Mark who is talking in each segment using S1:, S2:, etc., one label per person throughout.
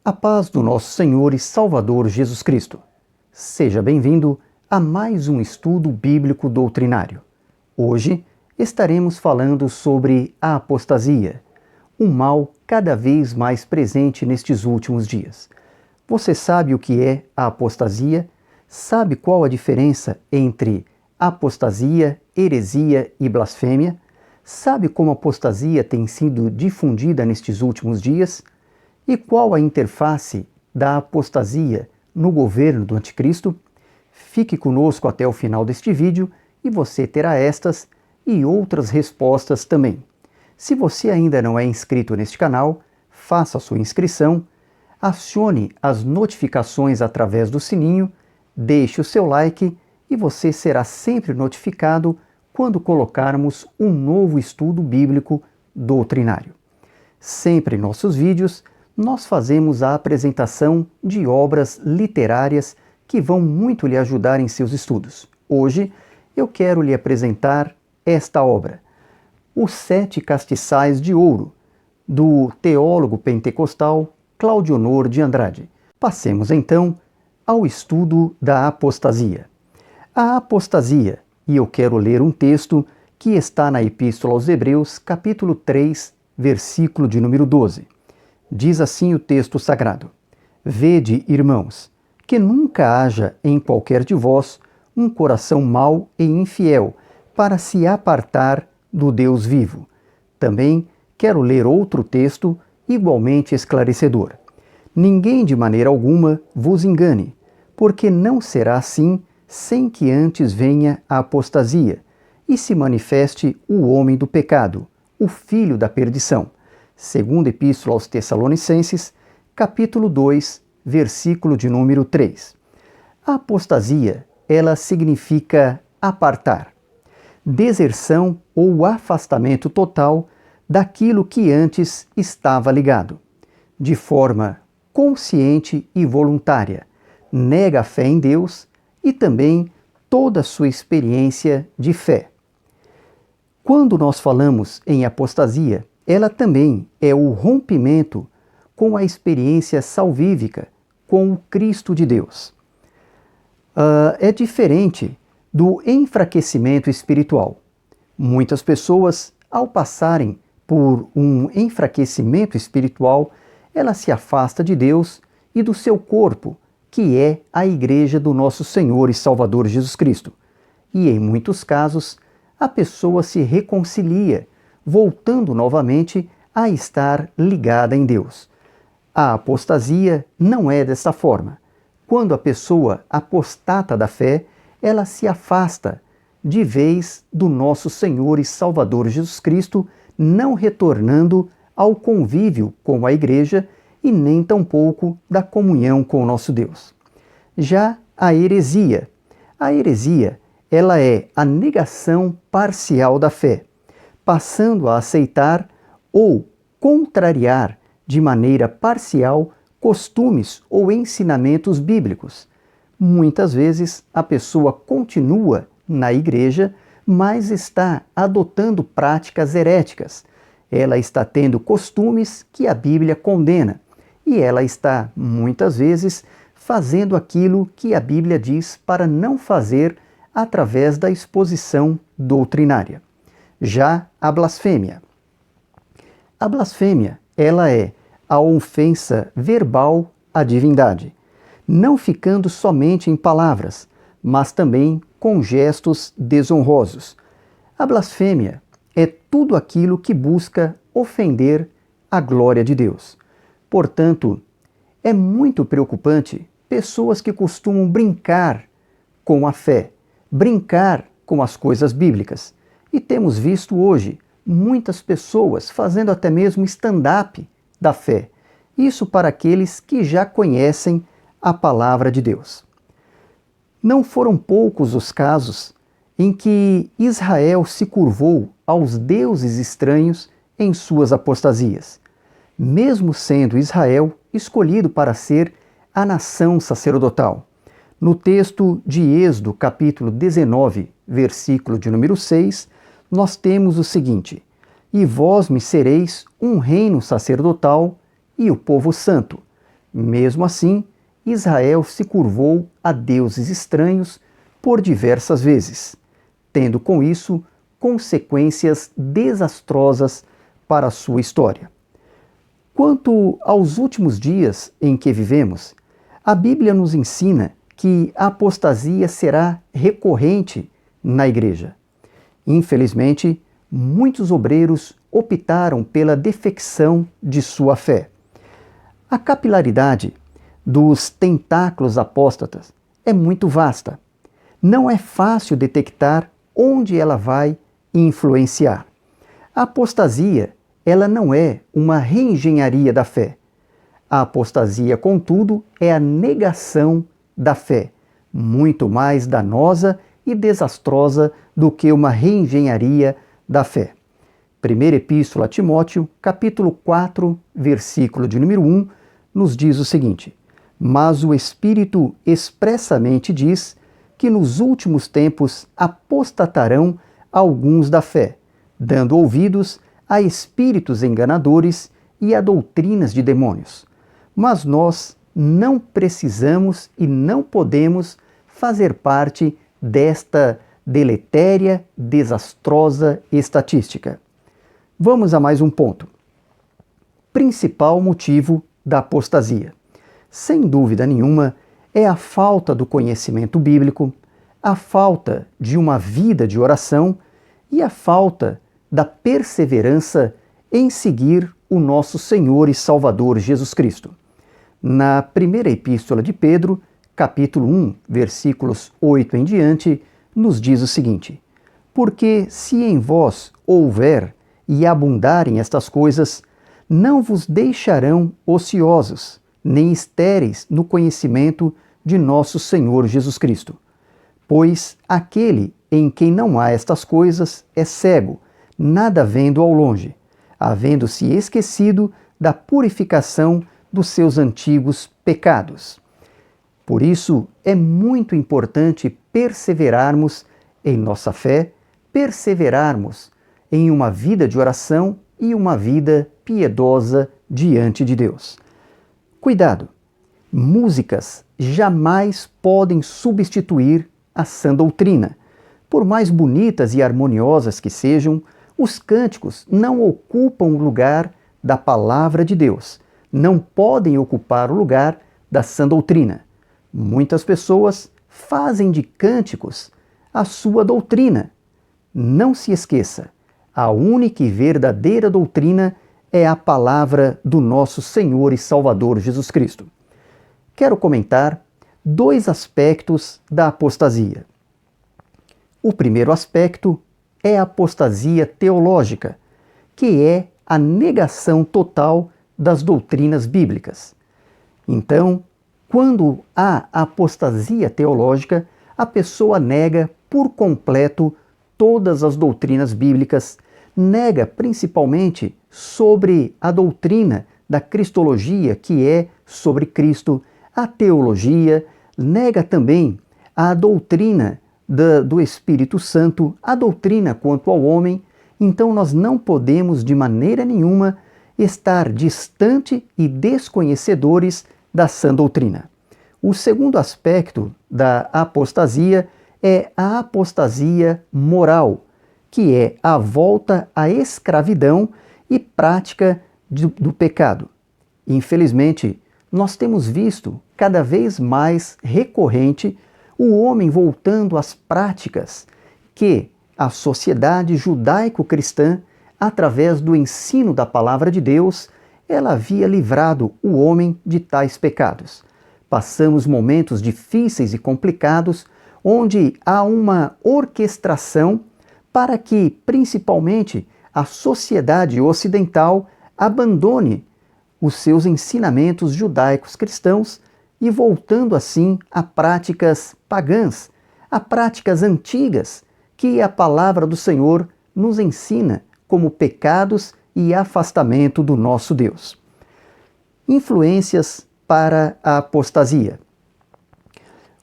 S1: A paz do nosso Senhor e Salvador Jesus Cristo. Seja bem-vindo a mais um estudo bíblico doutrinário. Hoje estaremos falando sobre a apostasia, um mal cada vez mais presente nestes últimos dias. Você sabe o que é a apostasia? Sabe qual a diferença entre apostasia, heresia e blasfêmia? Sabe como a apostasia tem sido difundida nestes últimos dias? E qual a interface da apostasia no governo do Anticristo? Fique conosco até o final deste vídeo e você terá estas e outras respostas também. Se você ainda não é inscrito neste canal, faça a sua inscrição, acione as notificações através do sininho, deixe o seu like e você será sempre notificado quando colocarmos um novo estudo bíblico doutrinário. Sempre em nossos vídeos, nós fazemos a apresentação de obras literárias que vão muito lhe ajudar em seus estudos. Hoje, eu quero lhe apresentar esta obra, Os Sete Castiçais de Ouro, do teólogo pentecostal Claudionor de Andrade. Passemos então ao estudo da apostasia. A apostasia, e eu quero ler um texto que está na Epístola aos Hebreus, capítulo 3, versículo de número 12. Diz assim o texto sagrado: Vede, irmãos, que nunca haja em qualquer de vós um coração mau e infiel para se apartar do Deus vivo. Também quero ler outro texto igualmente esclarecedor. Ninguém de maneira alguma vos engane, porque não será assim sem que antes venha a apostasia e se manifeste o homem do pecado, o filho da perdição. Segunda Epístola aos Tessalonicenses, capítulo 2, versículo de número 3. A apostasia, ela significa apartar, deserção ou afastamento total daquilo que antes estava ligado. De forma consciente e voluntária, nega a fé em Deus e também toda a sua experiência de fé. Quando nós falamos em apostasia, ela também é o rompimento com a experiência salvífica, com o Cristo de Deus. É diferente do enfraquecimento espiritual. Muitas pessoas, ao passarem por um enfraquecimento espiritual, ela se afasta de Deus e do seu corpo, que é a Igreja do nosso Senhor e Salvador Jesus Cristo. E em muitos casos, a pessoa se reconcilia, voltando novamente a estar ligada em Deus. A apostasia não é dessa forma. Quando a pessoa apostata da fé, ela se afasta de vez do nosso Senhor e Salvador Jesus Cristo, não retornando ao convívio com a Igreja e nem tampouco da comunhão com o nosso Deus. Já a heresia, ela é a negação parcial da fé, passando a aceitar ou contrariar de maneira parcial costumes ou ensinamentos bíblicos. Muitas vezes a pessoa continua na igreja, mas está adotando práticas heréticas. Ela está tendo costumes que a Bíblia condena e ela está, muitas vezes, fazendo aquilo que a Bíblia diz para não fazer através da exposição doutrinária. Já a blasfêmia. A blasfêmia, ela é a ofensa verbal à divindade, não ficando somente em palavras, mas também com gestos desonrosos. A blasfêmia é tudo aquilo que busca ofender a glória de Deus. Portanto, é muito preocupante pessoas que costumam brincar com a fé, brincar com as coisas bíblicas. E temos visto hoje muitas pessoas fazendo até mesmo stand-up da fé. Isso para aqueles que já conhecem a palavra de Deus. Não foram poucos os casos em que Israel se curvou aos deuses estranhos em suas apostasias, mesmo sendo Israel escolhido para ser a nação sacerdotal. No texto de Êxodo, capítulo 19, versículo de número 6, nós temos o seguinte: E vós me sereis um reino sacerdotal e o povo santo. Mesmo assim, Israel se curvou a deuses estranhos por diversas vezes, tendo com isso consequências desastrosas para a sua história. Quanto aos últimos dias em que vivemos, a Bíblia nos ensina que a apostasia será recorrente na igreja. Infelizmente, muitos obreiros optaram pela defecção de sua fé. A capilaridade dos tentáculos apóstatas é muito vasta. Não é fácil detectar onde ela vai influenciar. A apostasia, ela não é uma reengenharia da fé. A apostasia, contudo, é a negação da fé, muito mais danosa e desastrosa do que uma reengenharia da fé. Primeira Epístola a Timóteo, capítulo 4, versículo de número 1, nos diz o seguinte: mas o Espírito expressamente diz que nos últimos tempos apostatarão alguns da fé, dando ouvidos a espíritos enganadores e a doutrinas de demônios. Mas nós não precisamos e não podemos fazer parte desta deletéria, desastrosa estatística. Vamos a mais um ponto. Principal motivo da apostasia. Sem dúvida nenhuma, é a falta do conhecimento bíblico, a falta de uma vida de oração e a falta da perseverança em seguir o nosso Senhor e Salvador Jesus Cristo. Na primeira epístola de Pedro, capítulo 1, versículos 8 em diante, nos diz o seguinte: porque se em vós houver e abundarem estas coisas, não vos deixarão ociosos, nem estéreis no conhecimento de nosso Senhor Jesus Cristo. Pois aquele em quem não há estas coisas é cego, nada vendo ao longe, havendo-se esquecido da purificação dos seus antigos pecados. Por isso, é muito importante perseverarmos em nossa fé, perseverarmos em uma vida de oração e uma vida piedosa diante de Deus. Cuidado! Músicas jamais podem substituir a sã doutrina. Por mais bonitas e harmoniosas que sejam, os cânticos não ocupam o lugar da palavra de Deus, não podem ocupar o lugar da sã doutrina. Muitas pessoas fazem de cânticos a sua doutrina. Não se esqueça, a única e verdadeira doutrina é a palavra do nosso Senhor e Salvador Jesus Cristo. Quero comentar dois aspectos da apostasia. O primeiro aspecto é a apostasia teológica, que é a negação total das doutrinas bíblicas. Então, quando há apostasia teológica, a pessoa nega por completo todas as doutrinas bíblicas, nega principalmente sobre a doutrina da cristologia, que é sobre Cristo, a teologia, nega também a doutrina do Espírito Santo, a doutrina quanto ao homem. Então nós não podemos de maneira nenhuma estar distante e desconhecedores da sã doutrina. O segundo aspecto da apostasia é a apostasia moral, que é a volta à escravidão e prática do pecado. Infelizmente, nós temos visto cada vez mais recorrente o homem voltando às práticas que a sociedade judaico-cristã, através do ensino da palavra de Deus, ela havia livrado o homem de tais pecados. Passamos momentos difíceis e complicados, onde há uma orquestração para que, principalmente, a sociedade ocidental abandone os seus ensinamentos judaicos cristãos e voltando assim a práticas pagãs, a práticas antigas que a palavra do Senhor nos ensina como pecados e afastamento do nosso Deus. Influências para a apostasia.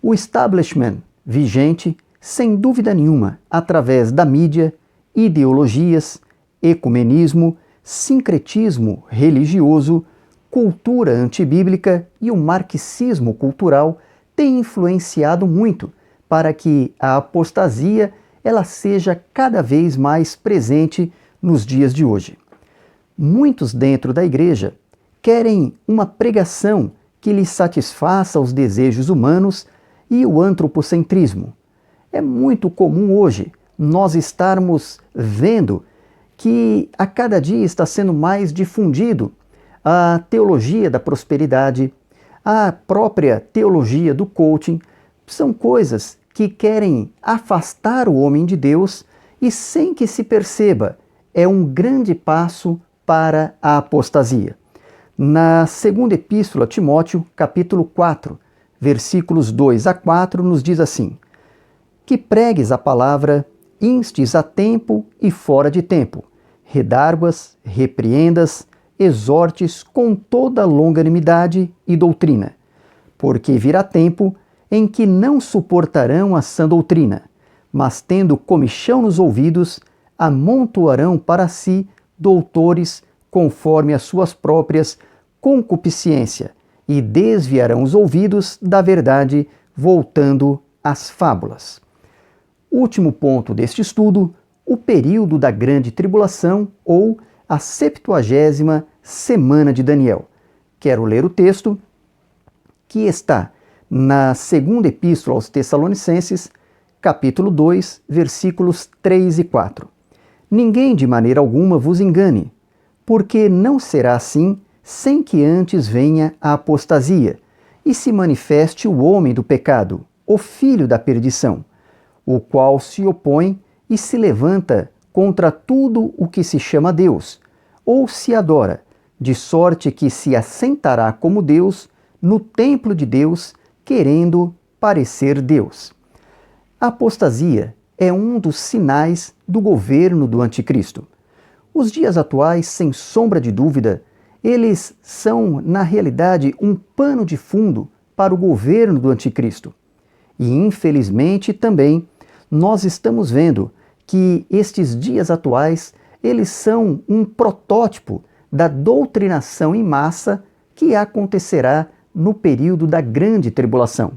S1: O establishment vigente, sem dúvida nenhuma, através da mídia, ideologias, ecumenismo, sincretismo religioso, cultura antibíblica e o marxismo cultural têm influenciado muito para que a apostasia ela seja cada vez mais presente nos dias de hoje. Muitos dentro da igreja querem uma pregação que lhes satisfaça os desejos humanos e o antropocentrismo. É muito comum hoje nós estarmos vendo que a cada dia está sendo mais difundido a teologia da prosperidade, a própria teologia do coaching. São coisas que querem afastar o homem de Deus e, sem que se perceba, é um grande passo para a apostasia. Na segunda epístola a Timóteo, capítulo 4, versículos 2 a 4, nos diz assim: que pregues a palavra, instes a tempo e fora de tempo, redarguas, repreendas, exortes com toda longanimidade e doutrina, porque virá tempo em que não suportarão a sã doutrina, mas tendo comichão nos ouvidos, amontoarão para si doutores conforme as suas próprias concupiscência, e desviarão os ouvidos da verdade, voltando às fábulas. Último ponto deste estudo, o período da grande tribulação ou a 70ª semana de Daniel. Quero ler o texto que está na segunda epístola aos Tessalonicenses, capítulo 2, versículos 3 e 4. Ninguém de maneira alguma vos engane, porque não será assim sem que antes venha a apostasia e se manifeste o homem do pecado, o filho da perdição, o qual se opõe e se levanta contra tudo o que se chama Deus, ou se adora, de sorte que se assentará como Deus no templo de Deus, querendo parecer Deus. A apostasia é um dos sinais do governo do anticristo. Os dias atuais, sem sombra de dúvida, eles são, na realidade, um pano de fundo para o governo do anticristo. E, infelizmente, também, nós estamos vendo que estes dias atuais, eles são um protótipo da doutrinação em massa que acontecerá no período da grande tribulação.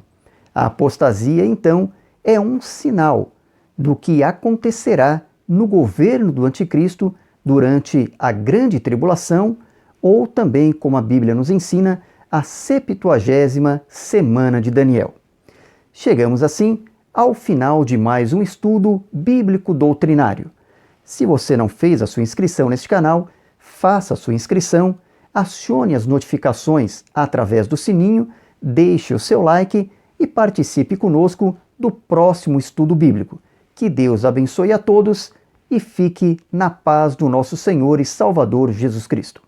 S1: A apostasia, então, é um sinal do que acontecerá no governo do anticristo durante a grande tribulação, ou também, como a Bíblia nos ensina, a 70ª semana de Daniel. Chegamos assim ao final de mais um estudo bíblico doutrinário. Se você não fez a sua inscrição neste canal, faça a sua inscrição, acione as notificações através do sininho, deixe o seu like e participe conosco do próximo estudo bíblico. Que Deus abençoe a todos e fique na paz do nosso Senhor e Salvador Jesus Cristo.